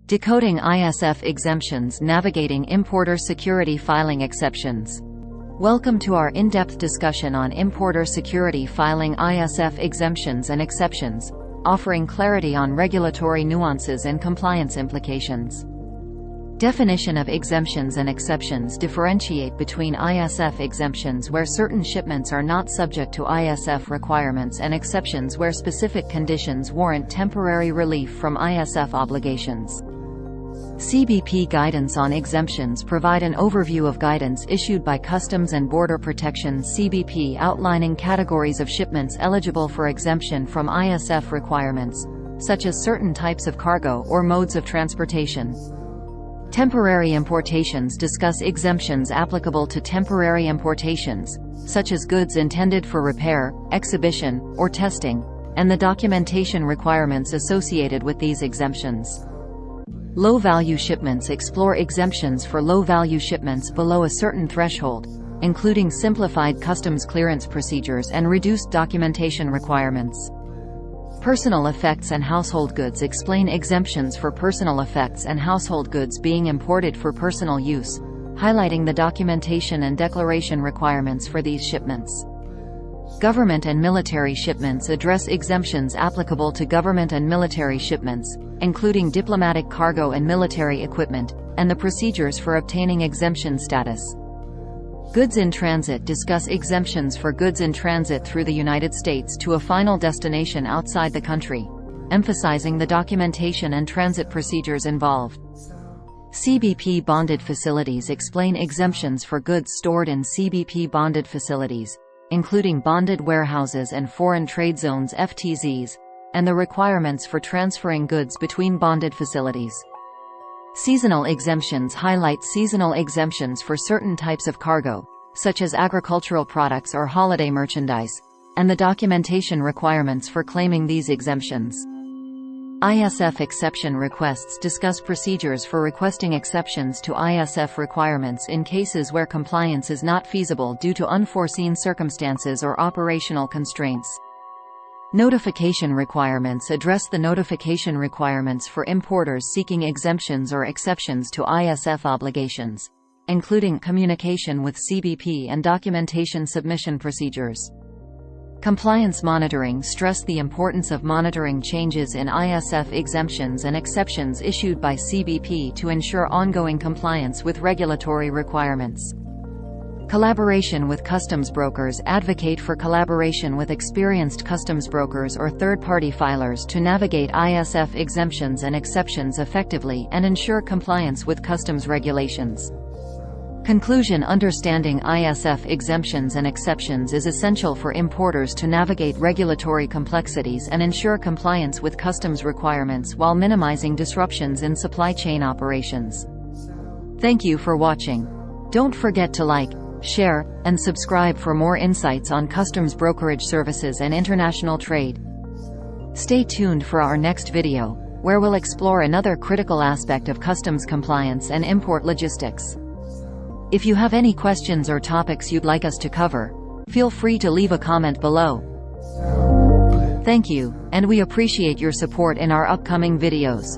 Decoding ISF Exemptions, Navigating Importer Security Filing Exceptions. Welcome to our in-depth discussion on Importer Security Filing ISF Exemptions and Exceptions, offering clarity on regulatory nuances and compliance implications. Definition of exemptions and exceptions differentiate between ISF exemptions where certain shipments are not subject to ISF requirements and exceptions where specific conditions warrant temporary relief from ISF obligations. CBP guidance on exemptions provide an overview of guidance issued by Customs and Border Protection (CBP) outlining categories of shipments eligible for exemption from ISF requirements, such as certain types of cargo or modes of transportation. Temporary importations discuss exemptions applicable to temporary importations, such as goods intended for repair, exhibition, or testing, and the documentation requirements associated with these exemptions. Low-value shipments explore exemptions for low-value shipments below a certain threshold, including simplified customs clearance procedures and reduced documentation requirements. Personal effects and household goods explain exemptions for personal effects and household goods being imported for personal use, highlighting the documentation and declaration requirements for these shipments. Government and military shipments address exemptions applicable to government and military shipments, including diplomatic cargo and military equipment, and the procedures for obtaining exemption status. Goods in transit discuss exemptions for goods in transit through the United States to a final destination outside the country, emphasizing the documentation and transit procedures involved. CBP bonded facilities explain exemptions for goods stored in CBP bonded facilities, including bonded warehouses and foreign trade zones (FTZs), and the requirements for transferring goods between bonded facilities. Seasonal exemptions highlight seasonal exemptions for certain types of cargo, such as agricultural products or holiday merchandise, and the documentation requirements for claiming these exemptions. ISF exception requests discuss procedures for requesting exceptions to ISF requirements in cases where compliance is not feasible due to unforeseen circumstances or operational constraints. Notification requirements address the notification requirements for importers seeking exemptions or exceptions to ISF obligations, including communication with CBP and documentation submission procedures. Compliance monitoring stress the importance of monitoring changes in ISF exemptions and exceptions issued by CBP to ensure ongoing compliance with regulatory requirements. Collaboration with customs brokers advocate for collaboration with experienced customs brokers or third-party filers to navigate ISF exemptions and exceptions effectively and ensure compliance with customs regulations. Conclusion: understanding ISF exemptions and exceptions is essential for importers to navigate regulatory complexities and ensure compliance with customs requirements while minimizing disruptions in supply chain operations. Thank you for watching. Don't forget to like, share, and subscribe for more insights on customs brokerage services and international trade. Stay tuned for our next video, where we'll explore another critical aspect of customs compliance and import logistics. If you have any questions or topics you'd like us to cover, feel free to leave a comment below. Thank you, and we appreciate your support in our upcoming videos.